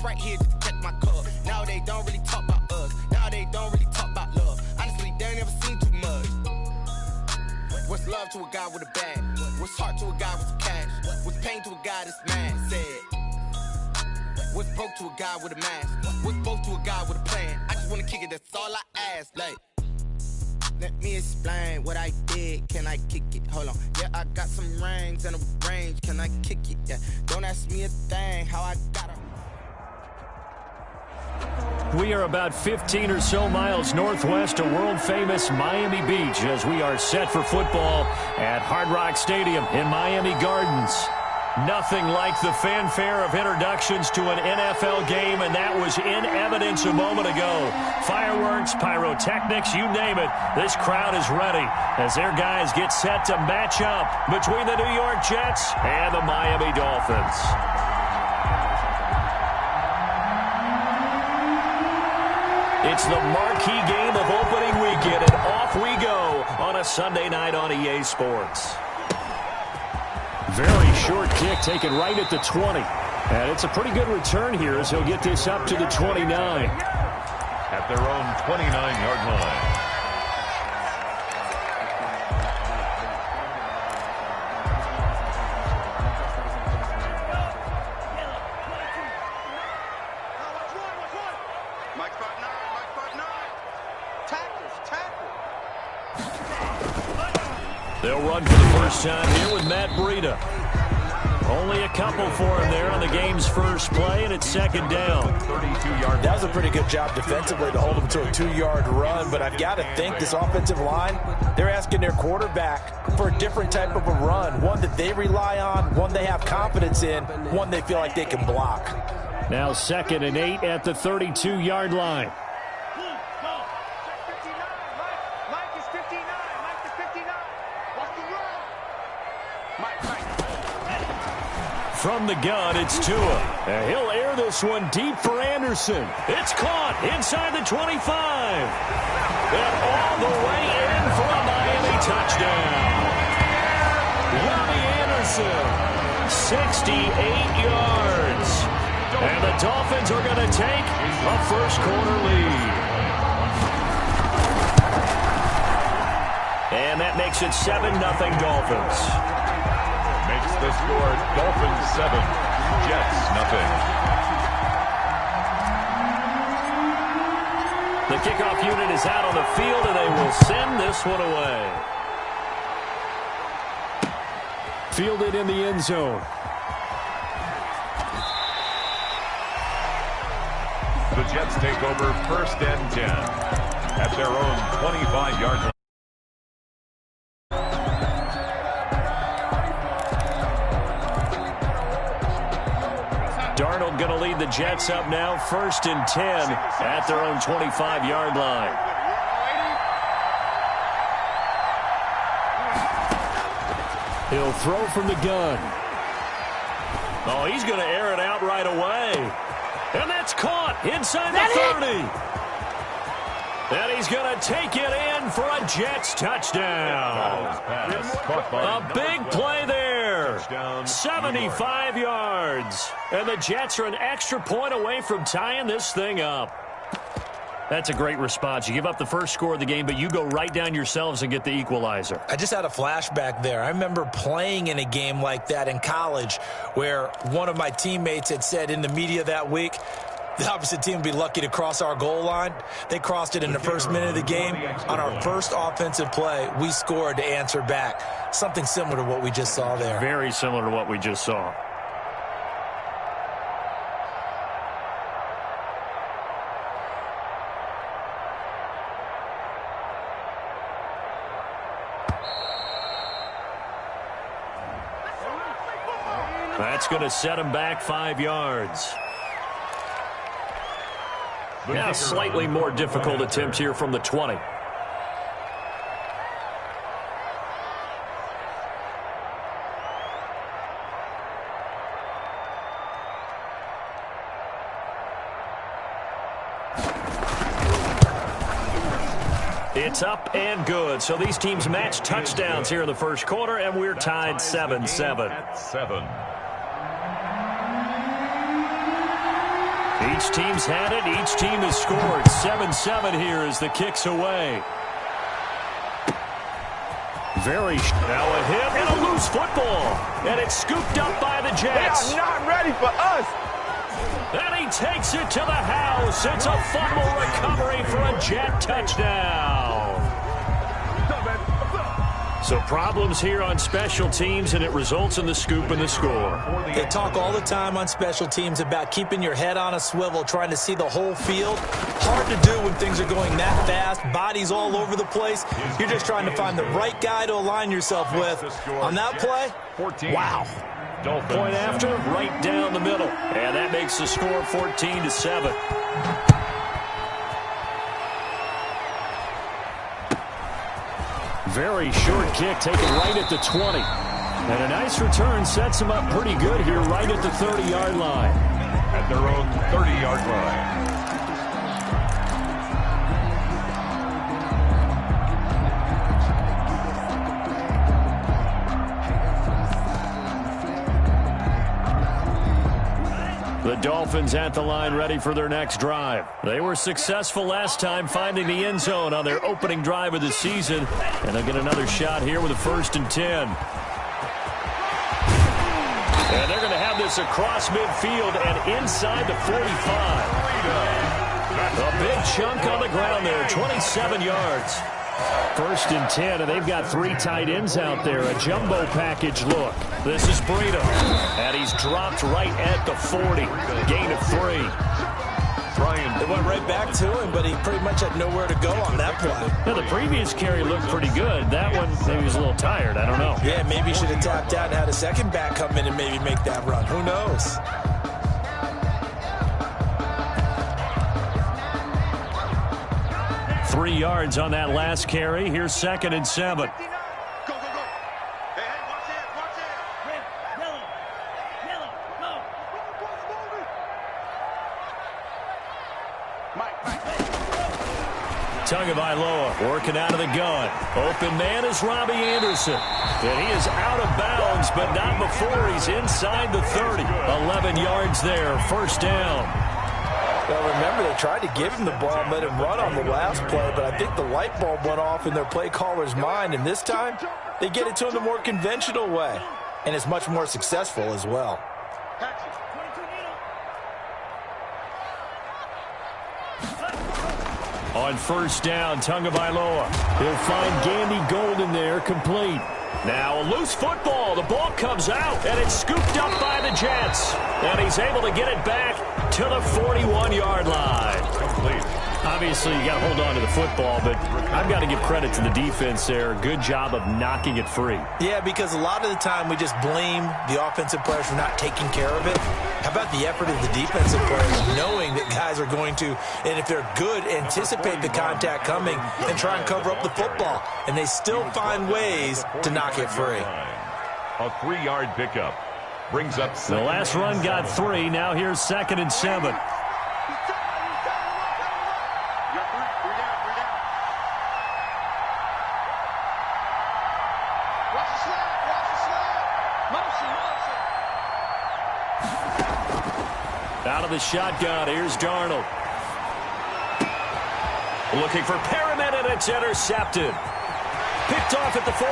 right here just to catch my cup. Now they don't really talk about us. Now they don't really talk about love. Honestly, they ain't never seen too much. What's love to a guy with a bag? What's heart to a guy with some cash? What's pain to a guy that's mad? Said. What's broke to a guy with a mask? What's both to a guy with a plan? I just wanna kick it, that's all I ask. Like, let me explain what I did. Can I kick it? Hold on. Yeah, I got some rings and a range. Can I kick it? Yeah. Don't ask me a thing. How I got it. We are about 15 or so miles northwest of world-famous Miami Beach as we are set for football at Hard Rock Stadium in Miami Gardens. Nothing like the fanfare of introductions to an NFL game, and that was in evidence a moment ago. Fireworks, pyrotechnics, you name it. This crowd is ready as their guys get set to match up between the New York Jets and the Miami Dolphins. It's the marquee game of opening weekend, and off we go on a Sunday night on EA Sports. Very short kick taken right at the 20. And it's a pretty good return here as he'll get this up to the 29. At their own 29-yard line. They'll run for the first time here with Matt Breida. Only a couple for him there on the game's first play, and it's second down. 32-yard. That was a pretty good job defensively to hold him to a 2-yard run, but I've got to think this offensive line, they're asking their quarterback for a different type of a run, one that they rely on, one they have confidence in, one they feel like they can block. Now 2nd and 8 at the 32-yard line. From the gun, it's Tua. And he'll air this one deep for Anderson. It's caught inside the 25. And all the way in for a Miami touchdown. Robbie Anderson, 68 yards. And the Dolphins are going to take a first-quarter lead. And that makes it 7-0 Dolphins. Makes the score Dolphins 7, Jets nothing. The kickoff unit is out on the field, and they will send this one away. Fielded in the end zone. The Jets take over 1st and 10 at their own 25-yard line. Darnold going to lead the Jets up now, 1st and 10 at their own 25-yard line. He'll throw from the gun. Oh, he's going to air it out right away. And that's caught inside the 30. And he's going to take it in for a Jets touchdown. A big play there. 75 yards. And the Jets are an extra point away from tying this thing up. That's a great response. You give up the first score of the game, but you go right down yourselves and get the equalizer. I just had a flashback there. I remember playing in a game like that in college where one of my teammates had said in the media that week, the opposite team would be lucky to cross our goal line. They crossed it in the first minute of the game. On our first offensive play, we scored to answer back. Something similar to what we just saw there. Very similar to what we just saw. That's going to set him back 5 yards. Now a slightly more difficult attempt here from the 20. It's up and good. So these teams match touchdowns here in the first quarter, and we're tied 7-7. Each team's had it. Each team has scored. 7-7 here as the kick's away. Now a hit and a loose football. And it's scooped up by the Jets. They are not ready for us. And he takes it to the house. It's a fumble recovery for a Jet touchdown. So problems here on special teams, and it results in the scoop and the score. They talk all the time on special teams about keeping your head on a swivel, trying to see the whole field. Hard to do when things are going that fast, bodies all over the place. You're just trying to find the right guy to align yourself with. On that play, wow. Point after, right down the middle. And that makes the score 14-7. Very short kick taken right at the 20. And a nice return sets him up pretty good here right at the 30-yard line. At their own 30-yard line. The Dolphins at the line ready for their next drive. They were successful last time finding the end zone on their opening drive of the season. And they'll get another shot here with a 1st and 10. And they're going to have this across midfield and inside the 45. A big chunk on the ground there, 27 yards. 1st and 10, and they've got 3 tight ends out there. A jumbo package look. This is Breida. And he's dropped right at the 40. Gain of 3. It went right back to him, but he pretty much had nowhere to go on that play. Now, the previous carry looked pretty good. That one, maybe he was a little tired. I don't know. Yeah, maybe he should have tapped out and had a second back come in and maybe make that run. Who knows? Three yards on that last carry. Here's 2nd and 7. Tagovailoa working out of the gun. Open man is Robbie Anderson. And he is out of bounds, but not before he's inside the 30. 11 yards there, 1st down. Well, remember, they tried to give him the ball and let him run on the last play, but I think the light bulb went off in their play caller's mind, and this time they get it to him the more conventional way, and it's much more successful as well. On 1st down, Tagovailoa. He'll find Gandy Golden there, complete. Now a loose football. The ball comes out, and it's scooped up by the Jets. And he's able to get it back to the 41-yard line. Complete. Obviously, you got to hold on to the football, but I've got to give credit to the defense there. Good job of knocking it free. Yeah, because a lot of the time we just blame the offensive players for not taking care of it. How about the effort of the defensive players knowing that guys are going to, and if they're good, anticipate the contact coming and try and cover up the football. And they still find ways to knock it free. A 3-yard pickup. Brings up the last run got 3. Now here's 2nd and 7. Out of the shotgun, here's Darnold. Looking for Perriman, and it's intercepted. Picked off at the 48.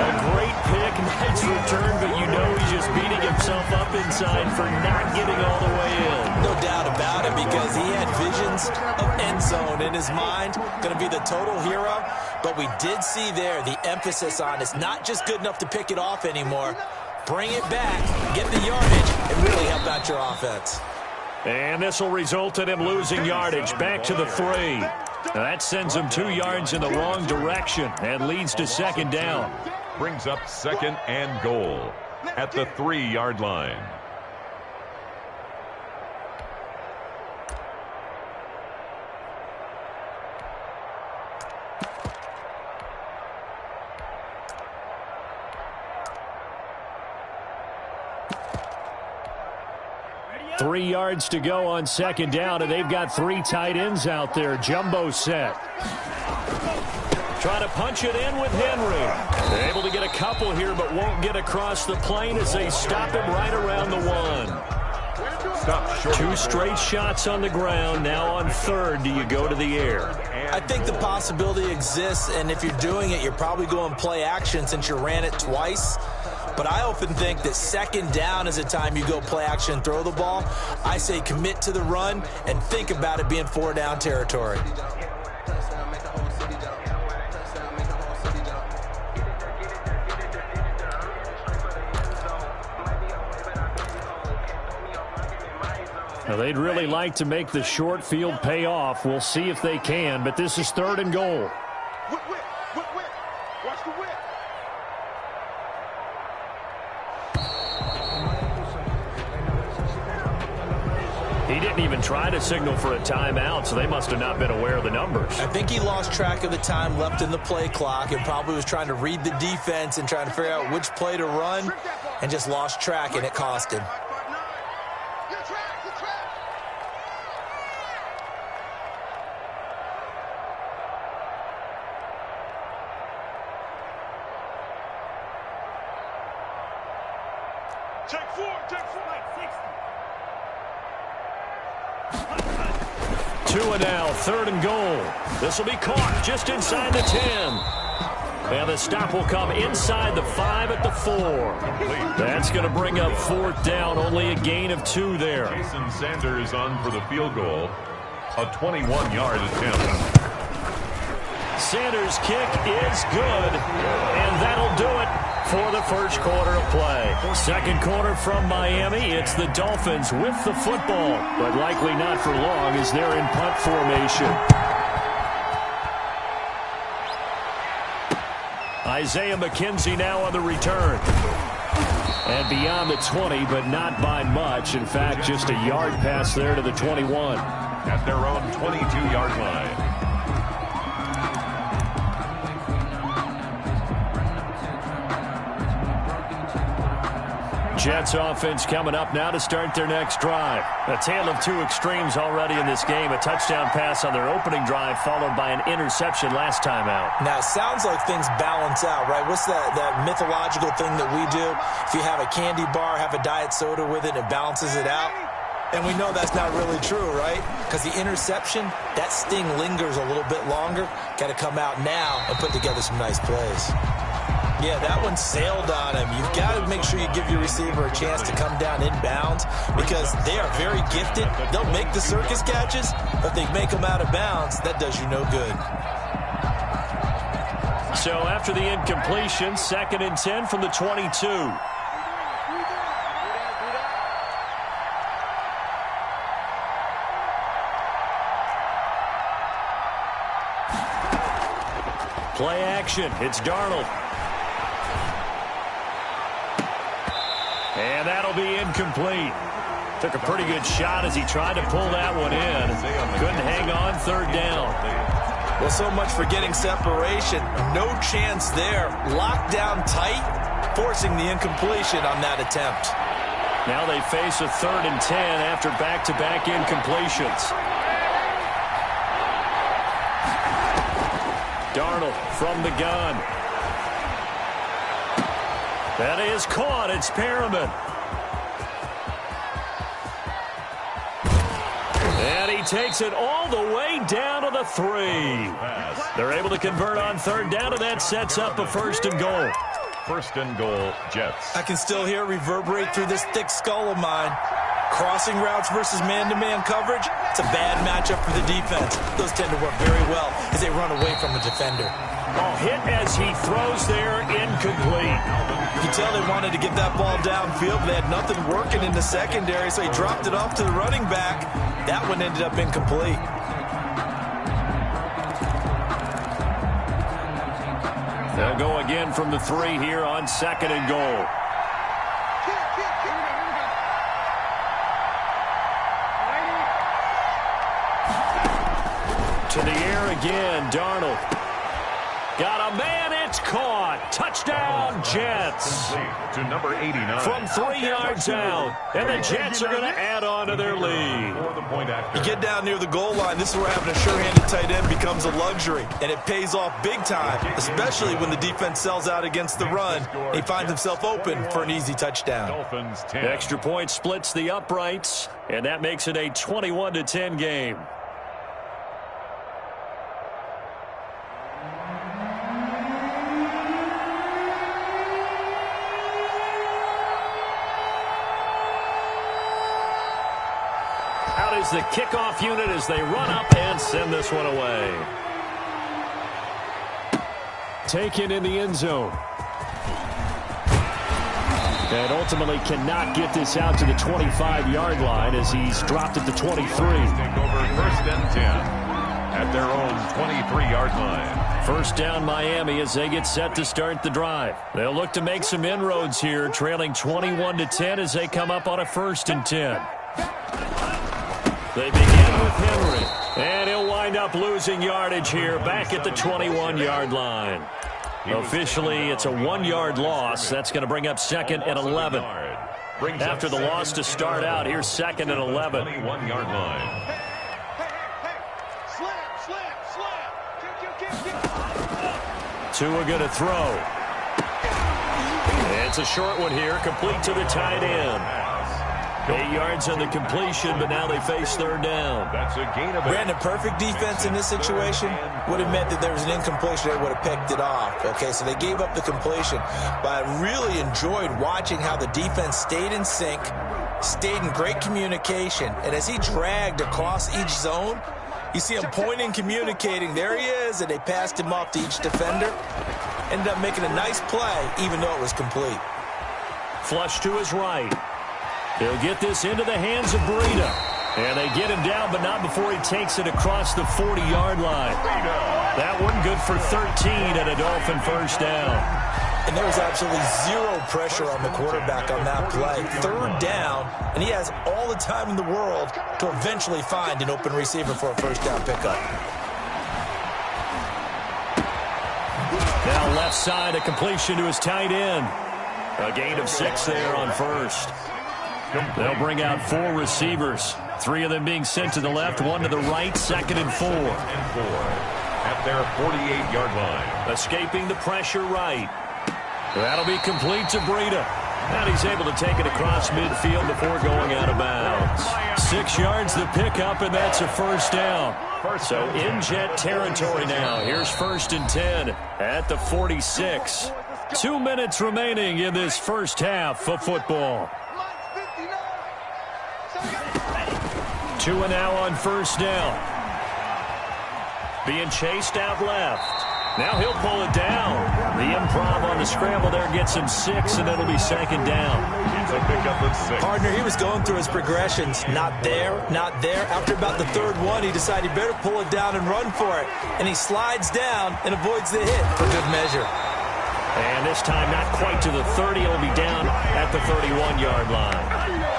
A great pick, nice return, but you know he's just beating himself up inside for not getting all the way in. No doubt about it, because he had visions of end zone in his mind. Going to be the total hero. But we did see there the emphasis on it's not just good enough to pick it off anymore. Bring it back, get the yardage, and really help out your offense. And this will result in him losing yardage back to the 3. Now that sends him 2 yards in the wrong direction and leads to 2nd down. Brings up 2nd and goal at the 3-yard line. Three yards to go on 2nd down, and they've got 3 tight ends out there. Jumbo set. Trying to punch it in with Henry. They're able to get a couple here, but won't get across the plane as they stop him right around the 1. 2 straight shots on the ground. Now on 3rd, do you go to the air? I think the possibility exists, and if you're doing it, you're probably going play action since you ran it twice. But I often think that 2nd down is the time you go play action and throw the ball. I say commit to the run and think about it being 4-down territory. Now, they'd really like to make the short field pay off. We'll see if they can, but this is 3rd and goal. Whip. Watch the whip. He didn't even try to signal for a timeout, so they must have not been aware of the numbers. I think he lost track of the time left in the play clock and probably was trying to read the defense and trying to figure out which play to run and just lost track, and it cost him. Take 4. 2 and now, 3rd and goal. This will be caught just inside the 10. And the stop will come inside the 5 at the 4. That's going to bring up 4th down, only a gain of 2 there. Jason Sanders on for the field goal. A 21-yard attempt. Sanders' kick is good, and that'll do it for the first quarter of play. Second quarter from Miami. It's the Dolphins with the football, but likely not for long as they're in punt formation. Isaiah McKenzie now on the return. And beyond the 20, but not by much. In fact, just a yard pass there to the 21. At their own 22-yard line. Jets offense coming up now to start their next drive. A tale of 2 extremes already in this game. A touchdown pass on their opening drive followed by an interception last time out. Now, it sounds like things balance out, right? What's that mythological thing that we do? If you have a candy bar, have a diet soda with it, it balances it out. And we know that's not really true, right? Because the interception, that sting lingers a little bit longer. Got to come out now and put together some nice plays. Yeah, that one sailed on him. You've got to make sure you give your receiver a chance to come down inbounds because they are very gifted. They'll make the circus catches, but they make them out of bounds. That does you no good. So after the incompletion, 2nd and 10 from the 22. Play action. It's Darnold. And that'll be incomplete. Took a pretty good shot as he tried to pull that one in. Couldn't hang on 3rd down. Well, so much for getting separation. No chance there. Locked down tight, forcing the incompletion on that attempt. Now they face a 3rd and 10 after back-to-back incompletions. Darnold from the gun. That is caught. It's Perriman. And he takes it all the way down to the 3. They're able to convert on 3rd down, and that sets up a 1st and goal. 1st and goal, Jets. I can still hear it reverberate through this thick skull of mine. Crossing routes versus man-to-man coverage, it's a bad matchup for the defense. Those tend to work very well as they run away from a defender. Oh, hit as he throws there, incomplete. You can tell they wanted to get that ball downfield, but they had nothing working in the secondary, so he dropped it off to the running back. That one ended up incomplete. They'll go again from the 3 here on 2nd and goal. To the air again, Darnold. Got a man, it's caught. Touchdown, Jets. To number 89. From 3 yards out. And the Jets are going to add on to their lead. You get down near the goal line, this is where having a sure-handed tight end becomes a luxury. And it pays off big time, especially when the defense sells out against the run. He finds himself open for an easy touchdown. Dolphins 10. Extra point splits the uprights, and that makes it a 21-10 game. Out is the kickoff unit as they run up and send this one away. Taken in the end zone. And ultimately cannot get this out to the 25-yard line as he's dropped at the 23. Take over first and 10 at their own 23-yard line. First down Miami as they get set to start the drive. They'll look to make some inroads here, trailing 21-10 as they come up on a 1st and 10. They begin with Henry, and he'll wind up losing yardage here back at the 21-yard line. Officially, it's a 1-yard loss. That's going to bring up 2nd and 11. After the loss to start out, here's 2nd and 11. 21-yard line. Tua going to throw. It's a short one here, complete to the tight end. 8 yards on the completion, but now they face 3rd down. That's a gain of Brandon, perfect defense in this situation would have meant that there was an incompletion. They would have picked it off. Okay, so they gave up the completion. But I really enjoyed watching how the defense stayed in sync, stayed in great communication. And as he dragged across each zone, you see him pointing, communicating. There he is, and they passed him off to each defender. Ended up making a nice play, even though it was complete. Flush to his right. He'll get this into the hands of Breida. And they get him down, but not before he takes it across the 40-yard line. That one good for 13 and a Dolphin first down. And there was absolutely zero pressure on the quarterback on that play. 3rd down, and he has all the time in the world to eventually find an open receiver for a first down pickup. Now left side, a completion to his tight end. A gain of 6 there on 1st. They'll bring out 4 receivers. 3 of them being sent to the left, 1 to the right, 2nd and 4. At their 48-yard line. Escaping the pressure right. That'll be complete to Breida. And he's able to take it across midfield before going out of bounds. 6 yards the pickup, and that's a first down. So in Jet territory now. Here's 1st and 10 at the 46. 2 minutes remaining in this first half of football. Tua now on first down. Being chased out left. Now he'll pull it down. The improv on the scramble there gets him 6, and it'll be 2nd down. He's a pickup of 6. Partner, he was going through his progressions. Not there, not there. After about the 3rd one, he decided he better pull it down and run for it. And he slides down and avoids the hit for good measure. And this time not quite to the 30. It'll be down at the 31-yard line.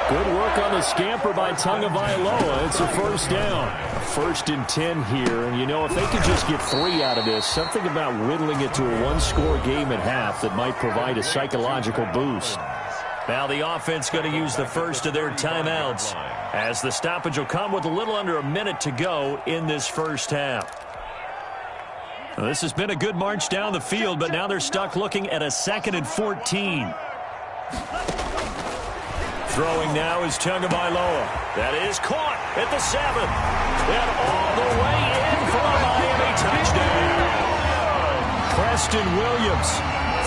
Good work on the scamper by Tagovailoa. It's a first down. 1st and 10 here. And, you know, if they could just get 3 out of this, something about whittling it to a 1-score game at half that might provide a psychological boost. Now the offense going to use the first of their timeouts as the stoppage will come with a little under a minute to go in this first half. Well, this has been a good march down the field, but now they're stuck looking at a 2nd and 14. Throwing now is Tagovailoa. That is caught at the 7. And all the way in for a Miami touchdown. Preston Williams,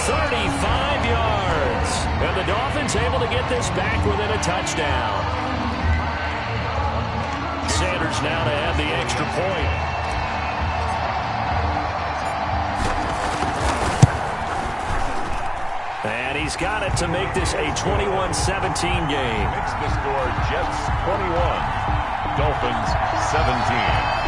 35 yards. And the Dolphins able to get this back within a touchdown. Sanders now to add the extra point. And he's got it to make this a 21-17 game. Makes the score Jets 21, Dolphins 17.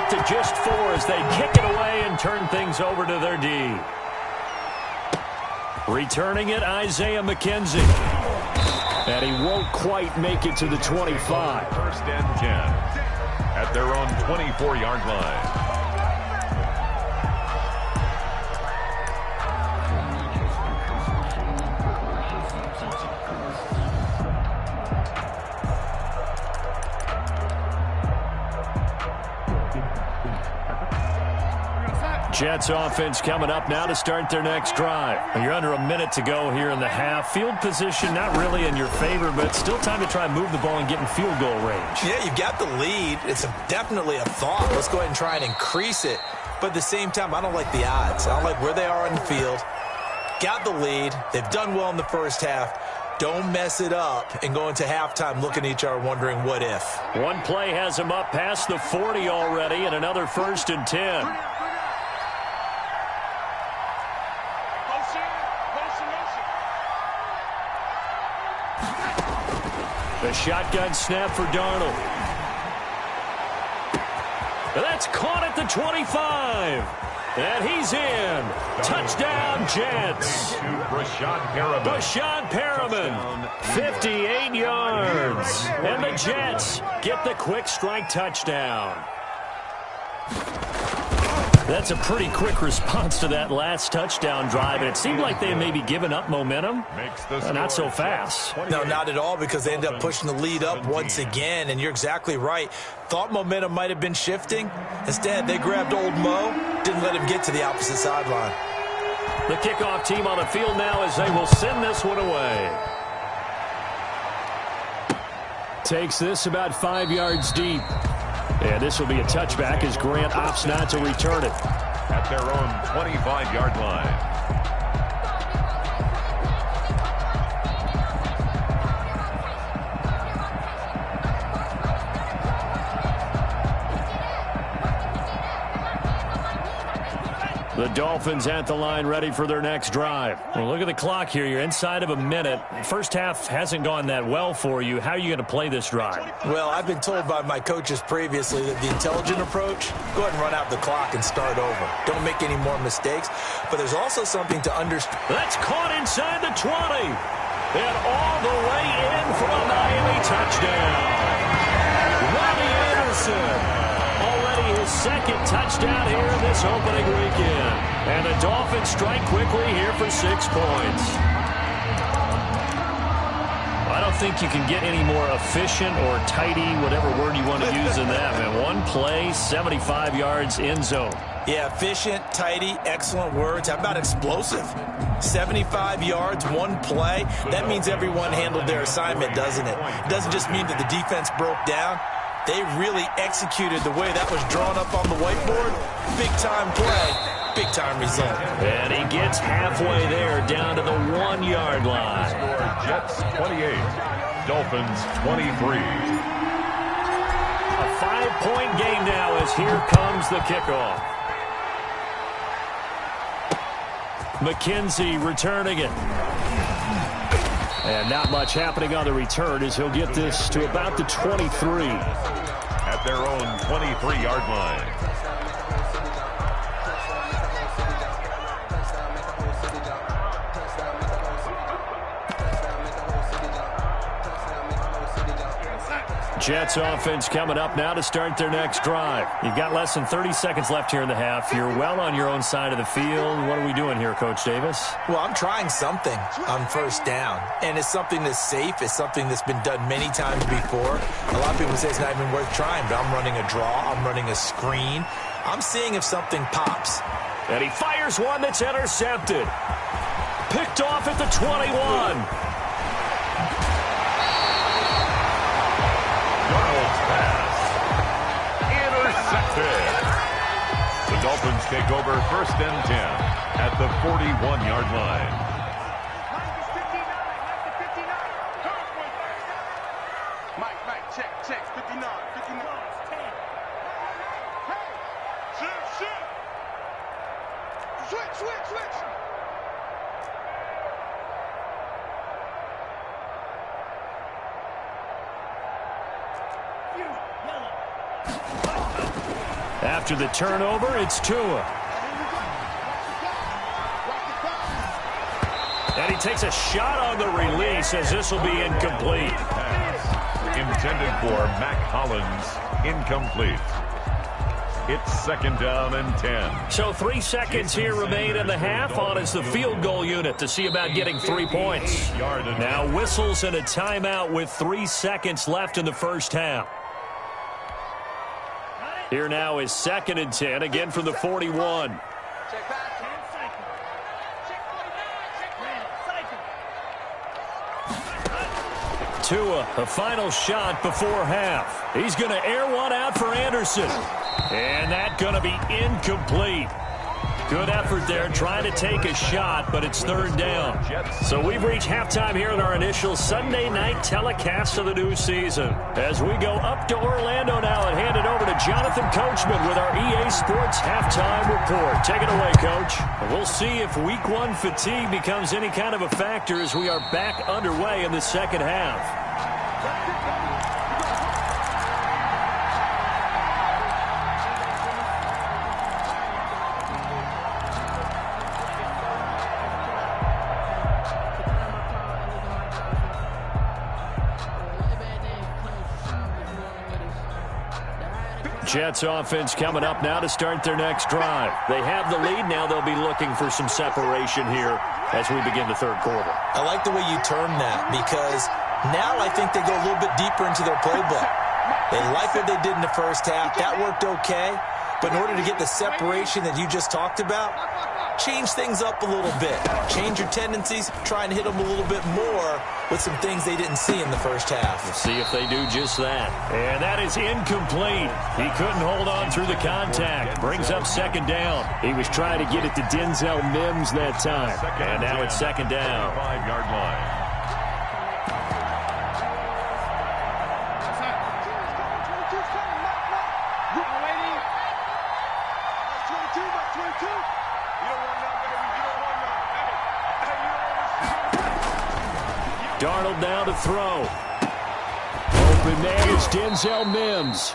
To just 4 as they kick it away and turn things over to their D. Returning it, Isaiah McKenzie. And he won't quite make it to the 25. First and 10 at their own 24-yard line. Jets offense coming up now to start their next drive. You're under a minute to go here in the half. Field position not really in your favor, but still time to try and move the ball and get in field goal range. Yeah, you've got the lead. It's definitely a thought. Let's go ahead and try and increase it. But at the same time, I don't like the odds. I don't like where they are on the field. Got the lead. They've done well in the first half. Don't mess it up and go into halftime looking at each other wondering what if. One play has him up past the 40 already and another 1st and 10. The shotgun snap for Darnold. And that's caught at the 25. And he's in. Touchdown, Jets. Brashad Perriman, 58 yards. And the Jets get the quick strike touchdown. That's a pretty quick response to that last touchdown drive, and it seemed like they may be giving up momentum. Not so fast. No, not at all, because they end up pushing the lead up once again, and you're exactly right. Thought momentum might have been shifting. Instead, they grabbed old Mo, didn't let him get to the opposite sideline. The kickoff team on the field now as they will send this one away. Takes this about 5 yards deep. And this will be a touchback as Grant opts not to return it. At their own 25-yard line. The Dolphins at the line ready for their next drive. Well, look at the clock here. You're inside of a minute. First half hasn't gone that well for you. How are you going to play this drive? Well, I've been told by my coaches previously that the intelligent approach, go ahead and run out the clock and start over. Don't make any more mistakes. But there's also something to understand. That's caught inside the 20. And all the way in for a Miami touchdown. Robbie Anderson. Already his second touchdown here in this opening weekend. And the Dolphins strike quickly here for 6 points. I don't think you can get any more efficient or tidy, whatever word you want to use in that, man. One play, 75 yards, end zone. Yeah, efficient, tidy, excellent words. How about explosive? 75 yards, one play. That means everyone handled their assignment, doesn't it? It doesn't just mean that the defense broke down. They really executed the way that was drawn up on the whiteboard. Big-time play, big-time result. And he gets halfway there, down to the 1-yard line. Score Jets 28, Dolphins 23. A 5-point game now as here comes the kickoff. McKenzie returning it. And not much happening on the return as he'll get this to about the 23. At their own 23-yard line. Jets offense coming up now to start their next drive. You've got less than 30 seconds left here in the half. You're well on your own side of the field. What are we doing here, Coach Davis? Well, I'm trying something on first down, and it's something that's safe. It's something that's been done many times before. A lot of people say it's not even worth trying, but I'm running a draw. I'm running a screen. I'm seeing if something pops. And he fires one that's intercepted. Picked off at the 21. The Dolphins take over 1st and 10 at the 41-yard line. Mike, check, 59. Hey, switch. After the turnover, it's Tua. And he takes a shot on the release as this will be incomplete. Pass intended for Mac Hollins. Incomplete. It's 2nd down and 10. So 3 seconds here remain in the half on as the field goal unit to see about getting 3 points. Now whistles and a timeout with 3 seconds left in the first half. Here now is 2nd and 10, again from the 41. Tua, a final shot before half. He's going to air one out for Anderson. And that's going to be incomplete. Good effort there trying to take a shot, but it's 3rd down. So we've reached halftime here in our initial Sunday night telecast of the new season. As we go up to Orlando now and hand it over to Jonathan Coachman with our EA Sports Halftime Report. Take it away, Coach. We'll see if Week 1 fatigue becomes any kind of a factor as we are back underway in the second half. Jets offense coming up now to start their next drive. They have the lead. Now they'll be looking for some separation here as we begin the 3rd quarter. I like the way you term that because now I think they go a little bit deeper into their playbook. They like what they did in the first half. That worked okay. But in order to get the separation that you just talked about, change things up a little bit. Change your tendencies, try and hit them a little bit more with some things they didn't see in the first half. We'll see if they do just that. And that is incomplete. He couldn't hold on through the contact. Brings up 2nd down. He was trying to get it to Denzel Mims that time. And now it's 2nd down. 5-yard line. Darnold now to throw. Open man is Denzel Mims.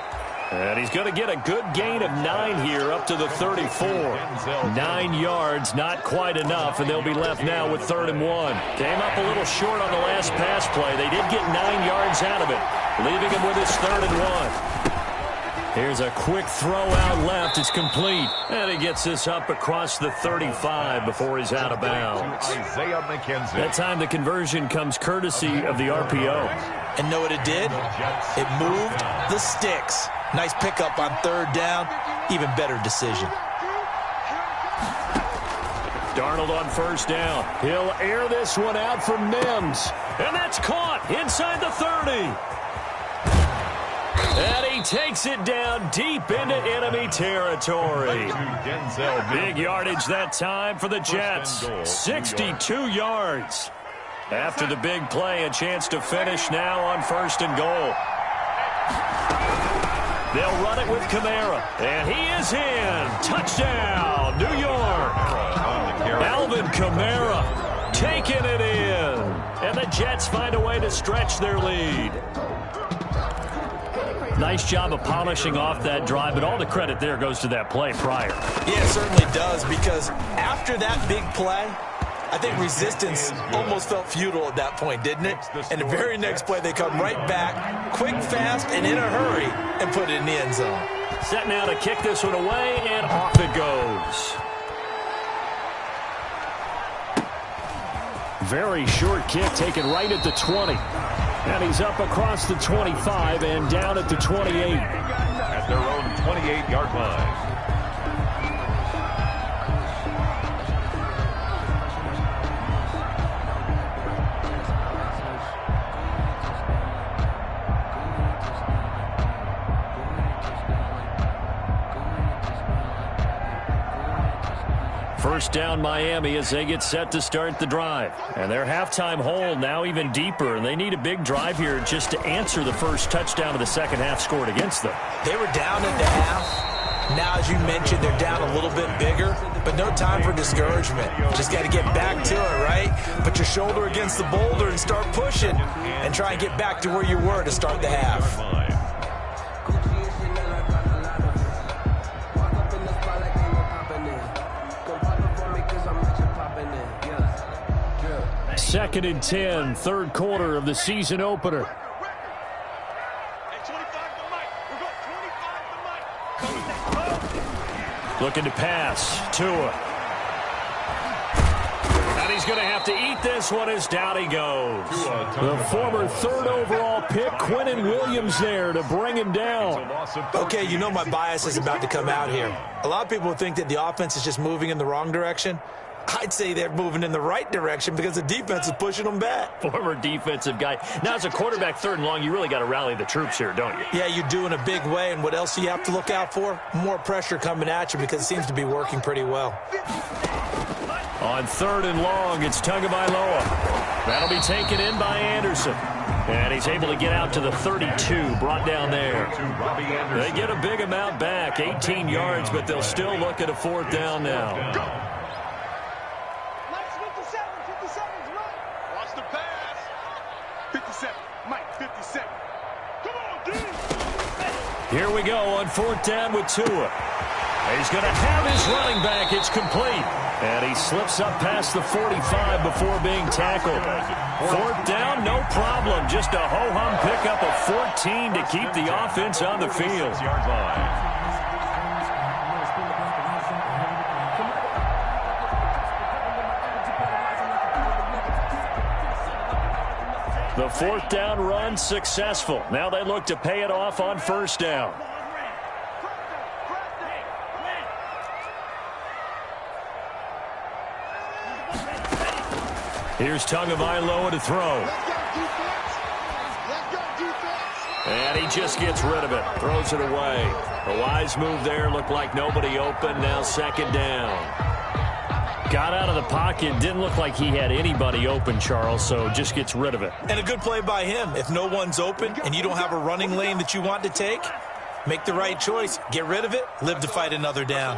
And he's going to get a good gain of 9 here up to the 34. 9 yards, not quite enough, and they'll be left now with 3rd and 1. Came up a little short on the last pass play. They did get 9 yards out of it, leaving him with his 3rd and 1. Here's a quick throw out left. It's complete. And he gets this up across the 35 before he's out of bounds. That time the conversion comes courtesy of the RPO. And know what it did? It moved the sticks. Nice pickup on 3rd down. Even better decision. Darnold on 1st down. He'll air this one out for Mims. And that's caught inside the 30. And he takes it down deep into enemy territory. Big yardage that time for the Jets. 62 yards. After the big play, a chance to finish now on 1st and goal. They'll run it with Kamara. And he is in. Touchdown, New York. Alvin Kamara taking it in. And the Jets find a way to stretch their lead. Nice job of polishing off that drive, but all the credit there goes to that play prior. Yeah, it certainly does, because after that big play, I think resistance almost felt futile at that point, didn't it? And the very next play, they come right back, quick, fast, and in a hurry, and put it in the end zone. Set now to kick this one away, and off it goes. Very short kick taken right at the 20. And he's up across the 25 and down at the 28. At their own 28-yard line. First down Miami as they get set to start the drive. And their halftime hole now even deeper, and they need a big drive here just to answer the first touchdown of the second half scored against them. They were down at the half. Now, as you mentioned, they're down a little bit bigger, but no time for discouragement. Just got to get back to it, right? Put your shoulder against the boulder and start pushing and try and get back to where you were to start the half. 2nd and 10, third quarter of the season opener. Hey, 25 to Mike. We're going 25 to Mike. Looking to pass. Tua. And he's going to have to eat this one as down he goes. The former 3rd overall pick, Quinnen Williams, there to bring him down. Okay, you know my bias is about to come out here. A lot of people think that the offense is just moving in the wrong direction. I'd say they're moving in the right direction because the defense is pushing them back. Former defensive guy. Now, as a quarterback 3rd and long, you really got to rally the troops here, don't you? Yeah, you do in a big way. And what else do you have to look out for? More pressure coming at you because it seems to be working pretty well. On 3rd and long, it's Tagovailoa. That'll be taken in by Anderson. And he's able to get out to the 32, brought down there. They get a big amount back, 18 yards, but they'll still look at a 4th down now. Mike's 57's right. Watch the pass. 57. Mike, 57. Come on, D. Here we go on 4th down with Tua. He's going to have his running back. It's complete. And he slips up past the 45 before being tackled. 4th down, no problem. Just a ho-hum pickup of 14 to keep the offense on the field. The 4th down run successful. Now they look to pay it off on 1st down. Here's Tagovailoa to throw. And he just gets rid of it. Throws it away. A wise move there. Looked like nobody open. Now 2nd down. Got out of the pocket. Didn't look like he had anybody open, Charles, so just gets rid of it. And a good play by him. If no one's open and you don't have a running lane that you want to take, make the right choice. Get rid of it. Live to fight another down.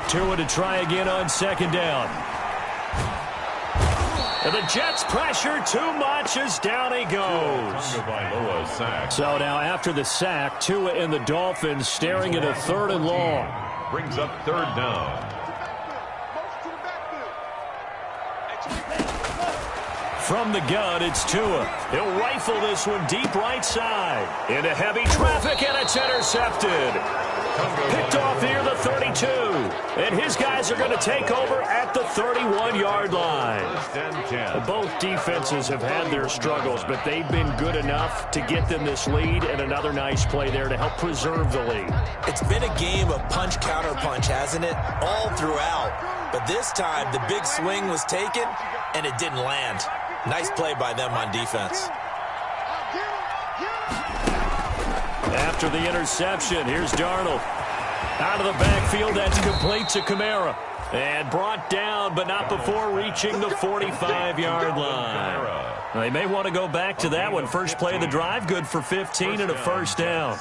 Tua to try again on 2nd down. And the Jets pressure too much as down he goes. So now after the sack, Tua and the Dolphins staring at a 3rd and long. Brings up 3rd down. From the gun, it's Tua. He'll rifle this one deep right side. Into heavy traffic, and it's intercepted. Picked off near the 32. And his guys are going to take over at the 31-yard line. Both defenses have had their struggles, but they've been good enough to get them this lead, and another nice play there to help preserve the lead. It's been a game of punch-counter-punch, hasn't it? All throughout. But this time, the big swing was taken, and it didn't land. Nice play by them on defense. After the interception, here's Darnold. Out of the backfield, that's complete to Kamara. And brought down, but not before reaching the 45-yard line. They may want to go back to that one. First play of the drive, good for 15 and a 1st down.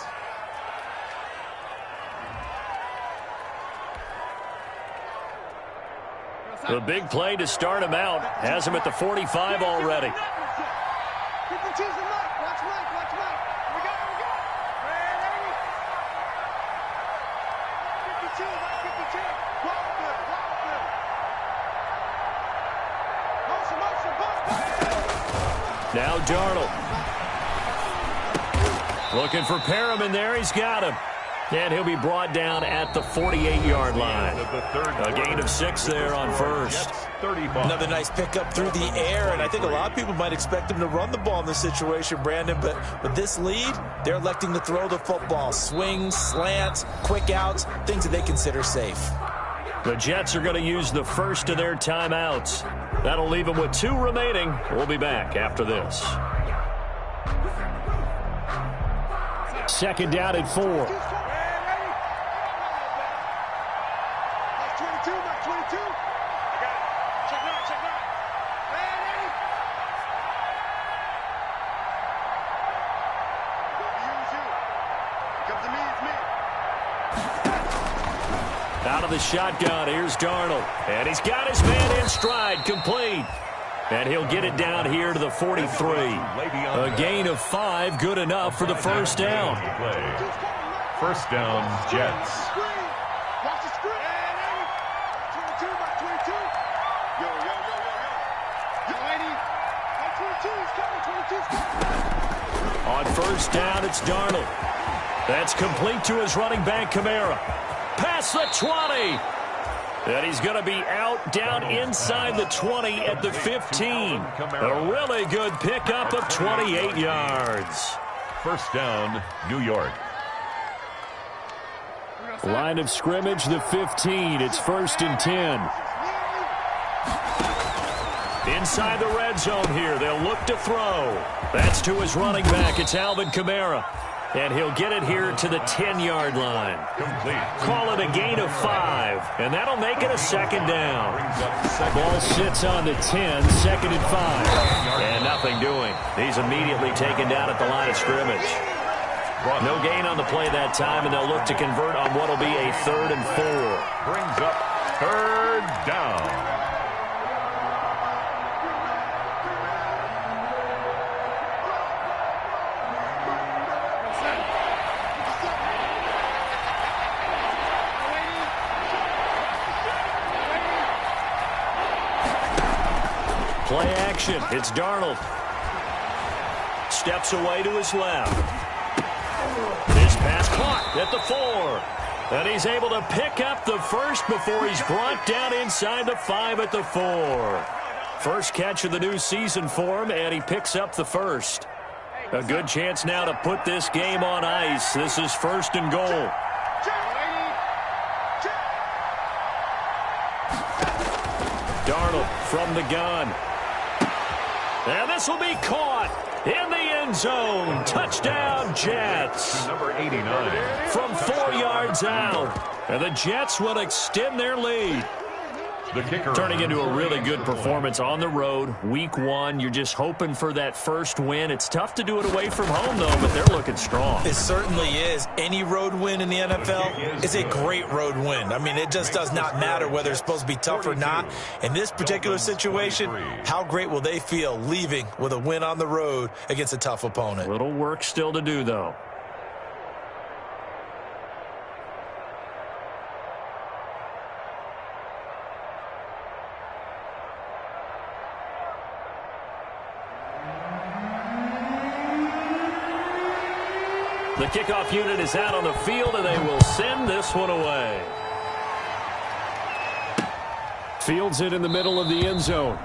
The big play to start him out. Has him at the 45 already. 52's the Mike. Watch Mike. Watch Mike. We got it. Ready? 52. Mike 52. Wild good. Motion. Now Darnold. Looking for Perriman there. He's got him. And he'll be brought down at the 48-yard line. A gain of 6 there on 1st. Another nice pickup through the air, and I think a lot of people might expect him to run the ball in this situation, Brandon, but with this lead, they're electing to throw the football. Swings, slants, quick outs, things that they consider safe. The Jets are going to use the first of their timeouts. That'll leave them with 2 remaining. We'll be back after this. 2nd down and 4. Out of the shotgun, here's Darnold. And he's got his man in stride, complete. And he'll get it down here to the 43. A gain of 5, good enough for the 1st down. 1st down, Jets. Watch the screen. 22 by 22. Yo. first down. It's Darnold. That's complete to his running back, Kamara. Past the 20. And he's going to be out down inside the 20 at the 15. A really good pickup of 28 yards. First down, New York. Line of scrimmage, the 15. It's 1st and 10. Inside the red zone here. They'll look to throw. That's to his running back. It's Alvin Kamara. And he'll get it here to the 10-yard line. Complete. Call it a gain of 5. And that'll make it a second down. Ball sits on the 10, 2nd and 5. And nothing doing. He's immediately taken down at the line of scrimmage. No gain on the play that time, and they'll look to convert on what will be a 3rd and 4. Brings up 3rd down. Play action. It's Darnold. Steps away to his left. This pass caught at the 4. And he's able to pick up the first before he's brought down inside the 5 at the 4. First catch of the new season for him, and he picks up the first. A good chance now to put this game on ice. This is 1st and goal. Darnold from the gun. And this will be caught in the end zone. Touchdown, Jets. Number 89. From 4 yards out. And the Jets will extend their lead. The kicker. Turning into a really good performance on the road. Week 1, you're just hoping for that first win. It's tough to do it away from home, though, but they're looking strong. It certainly is. Any road win in the NFL is a great road win. I mean, it just does not matter whether it's supposed to be tough or not. In this particular situation, how great will they feel leaving with a win on the road against a tough opponent? Little work still to do, though. The kickoff unit is out on the field, and they will send this one away. Fields it in the middle of the end zone.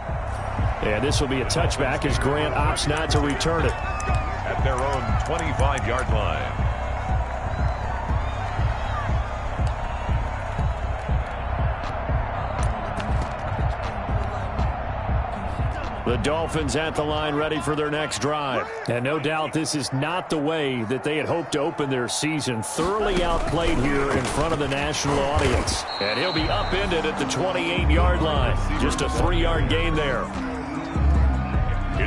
And this will be a touchback as Grant opts not to return it. At their own 25-yard line. The Dolphins at the line ready for their next drive. And no doubt this is not the way that they had hoped to open their season. Thoroughly outplayed here in front of the national audience. And he'll be upended at the 28-yard line. Just a 3-yard gain there.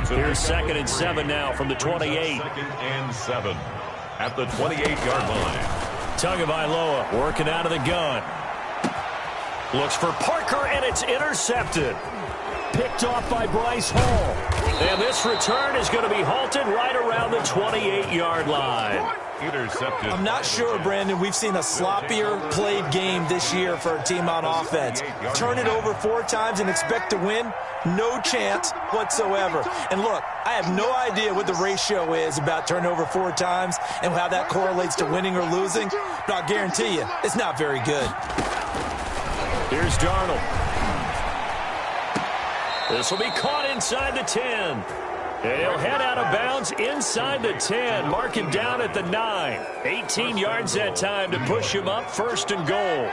Here's 2nd and 7 now from the 28. 2nd and 7 at the 28-yard line. Tagovailoa working out of the gun. Looks for Parker, and it's intercepted. Picked off by Bryce Hall. And this return is going to be halted right around the 28-yard line. Intercepted. I'm not sure, Brandon, we've seen a sloppier played game this year for a team on offense. Turn it over 4 times and expect to win? No chance whatsoever. And look, I have no idea what the ratio is about turnover 4 times and how that correlates to winning or losing, but I'll guarantee you it's not very good. Here's Darnold. This will be caught inside the 10. And he'll head out of bounds inside the 10. Mark him down at the 9. 18 yards that time to push him up 1st and goal.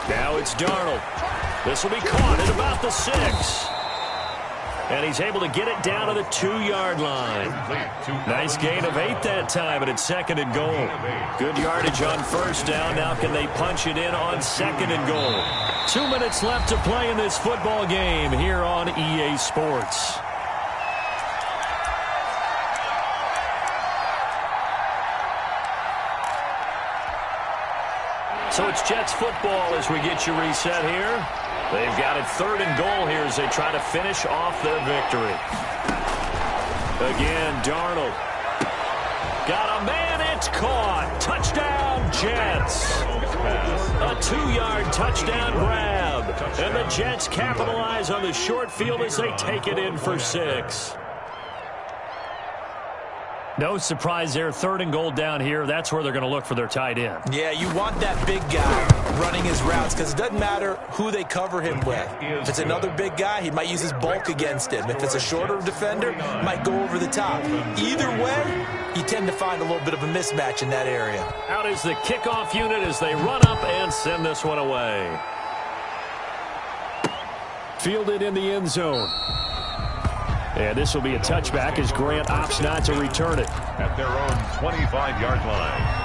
Now it's Darnold. This will be caught at about the 6. And he's able to get it down to the 2-yard line. Nice gain of 8 that time, and it's 2nd and goal. Good yardage on 1st down. Now can they punch it in on 2nd and goal? 2 minutes left to play in this football game here on EA Sports. So it's Jets football as we get you reset here. They've got it 3rd and goal here as they try to finish off their victory. Again, Darnold. Got a man, it's caught. Touchdown, Jets. A 2-yard touchdown grab. And the Jets capitalize on the short field as they take it in for 6. No surprise there. 3rd and goal down here. That's where they're going to look for their tight end. Yeah, you want that big guy running his routes because it doesn't matter who they cover him with. If it's another big guy, he might use his bulk against him. If it's a shorter defender, he might go over the top. Either way, you tend to find a little bit of a mismatch in that area. Out is the kickoff unit as they run up and send this one away. Fielded in the end zone. And this will be a touchback as Grant opts not to return it. At their own 25-yard line.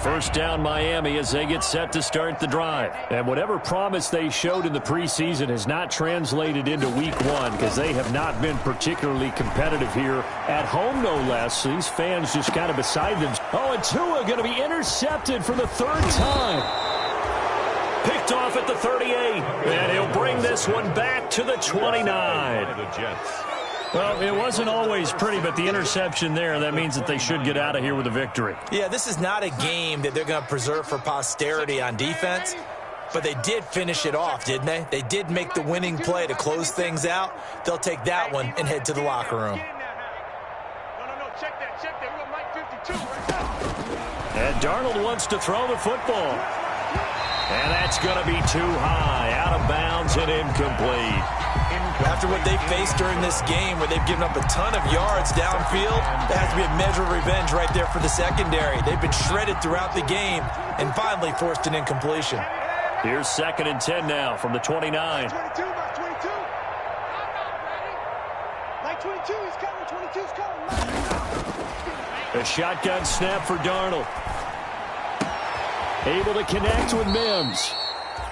First down Miami as they get set to start the drive. And whatever promise they showed in the preseason has not translated into week 1 because they have not been particularly competitive here at home, no less. So these fans just kind of beside them. Oh, and Tua going to be intercepted for the 3rd time. Picked off at the 38, and he'll bring this one back to the 29. Well, it wasn't always pretty, but the interception there, that means that they should get out of here with a victory. Yeah, this is not a game that they're going to preserve for posterity on defense, but they did finish it off, didn't they? They did make the winning play to close things out. They'll take that one and head to the locker room. No, check that. We got Mike 52 right now. And Darnold wants to throw the football. And that's going to be too high, out of bounds and incomplete. After what they faced during this game where they've given up a ton of yards downfield, there has to be a measure of revenge right there for the secondary. They've been shredded throughout the game and finally forced an incompletion. Here's 2nd and 10 now from the 29. Mike 22. Mike 22, he's coming. 22's coming. A shotgun snap for Darnold. Able to connect with Mims.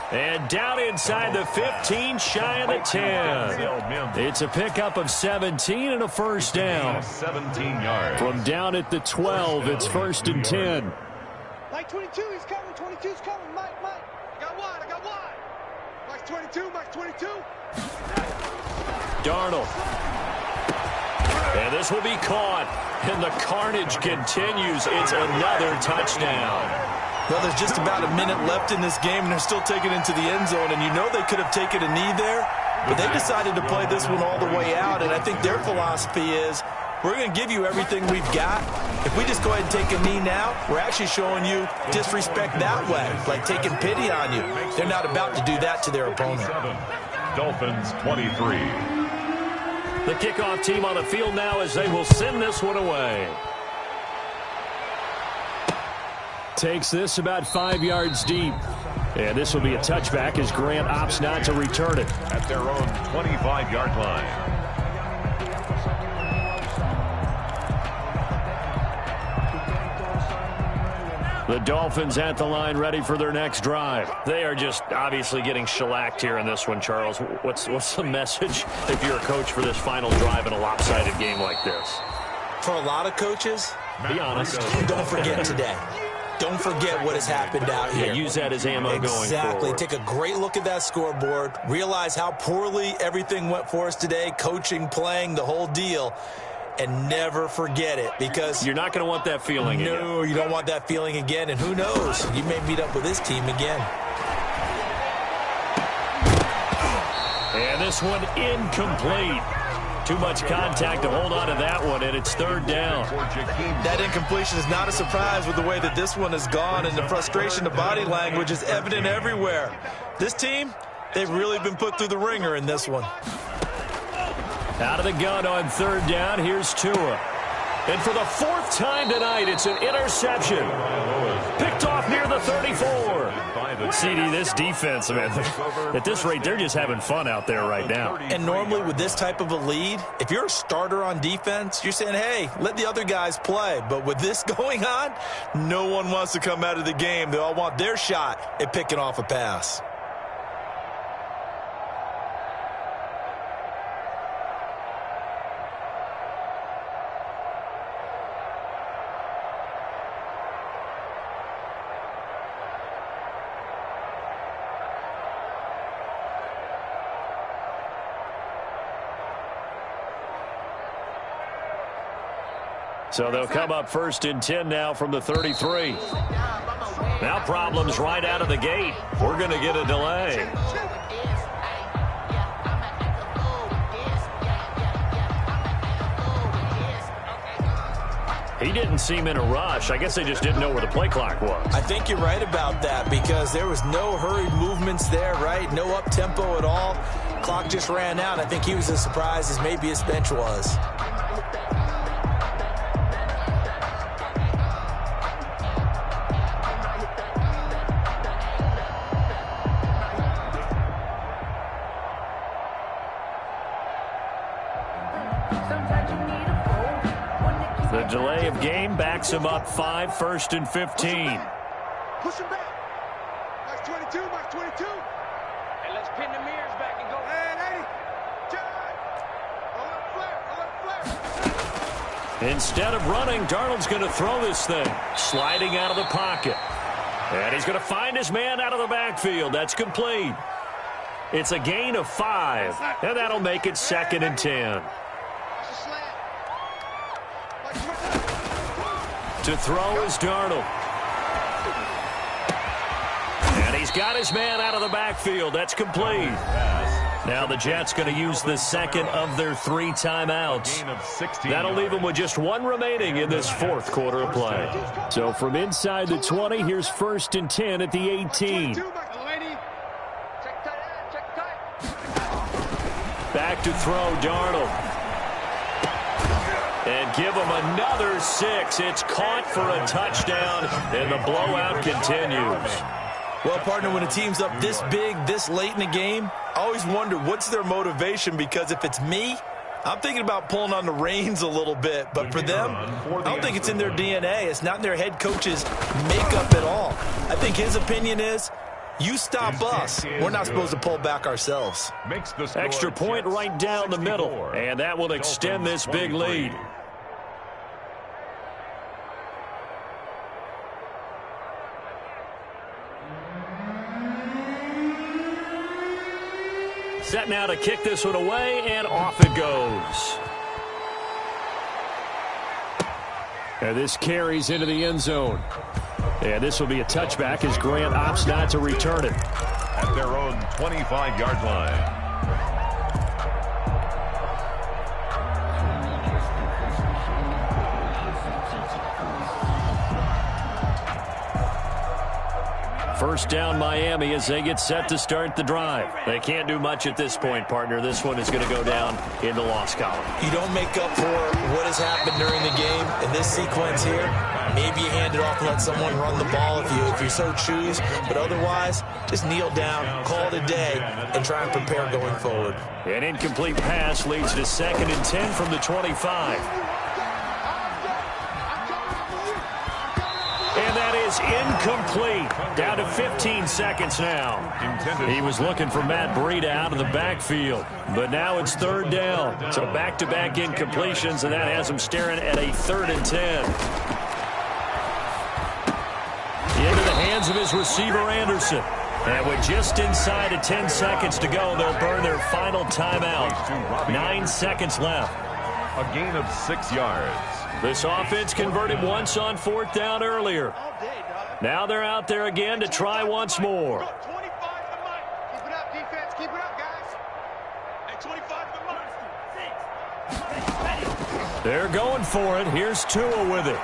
And down inside the 15, shy of the 10. It's a pickup of 17 and a first down. 17 yards. From down at the 12, it's 1st and 10. Mike 22, he's coming. 22's coming. Mike. I got wide. Mike's 22. Mike's 22. Darnold. And this will be caught. And the carnage continues. It's another touchdown. Well, there's just about a minute left in this game, and they're still taking it into the end zone. And you know they could have taken a knee there, but they decided to play this one all the way out. And I think their philosophy is, we're going to give you everything we've got. If we just go ahead and take a knee now, we're actually showing you disrespect that way, like taking pity on you. They're not about to do that to their opponent. Dolphins 23. The kickoff team on the field now as they will send this one away. Takes this about 5 yards deep. And this will be a touchback as Grant opts not to return it. At their own 25-yard line. The Dolphins at the line ready for their next drive. They are just obviously getting shellacked here in this one, Charles. What's the message if you're a coach for this final drive in a lopsided game like this? For a lot of coaches, be honest. Don't forget today. Don't forget what has happened out here. Yeah, use that as ammo going forward. Exactly. Take a great look at that scoreboard. Realize how poorly everything went for us today. Coaching, playing, the whole deal. And never forget it, because you're not going to want that feeling again. No, you don't want that feeling again. And who knows? You may meet up with this team again. And this one incomplete. Too much contact to hold on to that one, and it's 3rd down. That incompletion is not a surprise with the way that this one has gone, and the frustration, the body language is evident everywhere. This team, they've really been put through the ringer in this one. Out of the gun on 3rd down, here's Tua. And for the 4th time tonight, it's an interception. Picked off near the 34. CD, this defense, man, at this rate, they're just having fun out there right now. And normally with this type of a lead, if you're a starter on defense, you're saying, hey, let the other guys play. But with this going on, no one wants to come out of the game. They all want their shot at picking off a pass. So they'll come up 1st and 10 now from the 33. Now problems right out of the gate. We're going to get a delay. He didn't seem in a rush. I guess they just didn't know where the play clock was. I think you're right about that because there was no hurried movements there, right? No up-tempo at all. Clock just ran out. I think he was as surprised as maybe his bench was. The delay of game backs him up 5, 1st and 15. Push him back. Max 22, Max 22. Hey, let's pin the mirrors back and go. And 80. Flare. Instead of running, Darnold's going to throw this thing. Sliding out of the pocket. And he's going to find his man out of the backfield. That's complete. It's a gain of 5. And that'll make it 2nd and 10. To throw is Darnold. And he's got his man out of the backfield. That's complete. Now the Jets going to use the second of their 3 timeouts. That'll leave them with just 1 remaining in this 4th quarter of play. So from inside the 20, here's 1st and 10 at the 18. Back to throw, Darnold. And give him another 6. It's caught for a touchdown, and the blowout continues. Well, partner, when a team's up this big, this late in the game, I always wonder what's their motivation, because if it's me, I'm thinking about pulling on the reins a little bit. But for them, I don't think it's in their DNA. It's not in their head coach's makeup at all. I think his opinion is, you stop us. We're not supposed to pull back ourselves. Extra point right down the middle, and that will extend this big lead. Set now to kick this one away, and off it goes. And this carries into the end zone. And this will be a touchback as Grant opts not to return it. At their own 25-yard line. First down, Miami, as they get set to start the drive. They can't do much at this point, partner. This one is going to go down in the loss column. You don't make up for what has happened during the game. In this sequence here, maybe you hand it off and let someone run the ball if you so choose. But otherwise, just kneel down, call it a day, and try and prepare going forward. An incomplete pass leads to 2nd and 10 from the 25. And that is incomplete. Down to 15 seconds now. He was looking for Matt Breida out of the backfield. But now it's 3rd down. So back-to-back incompletions, and that has him staring at a 3rd and 10. Into the hands of his receiver, Anderson. And with just inside of 10 seconds to go, they'll burn their final timeout. 9 seconds left. A gain of 6 yards. This offense converted once on 4th down earlier. Now they're out there again to try once more. 25 to the mic. Keep it up, defense. Keep it up, guys. Hey, 25 to the mic. They're going for it. Here's Tua with it.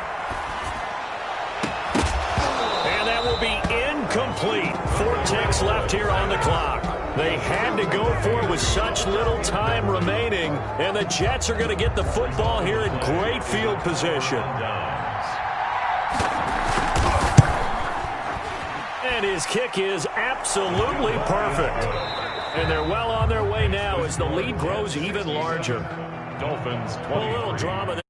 And that will be incomplete. 4 ticks left here on the clock. They had to go for it with such little time remaining, and the Jets are going to get the football here in great field position. And his kick is absolutely perfect. And they're well on their way now as the lead grows even larger. Dolphins 20. A little drama there.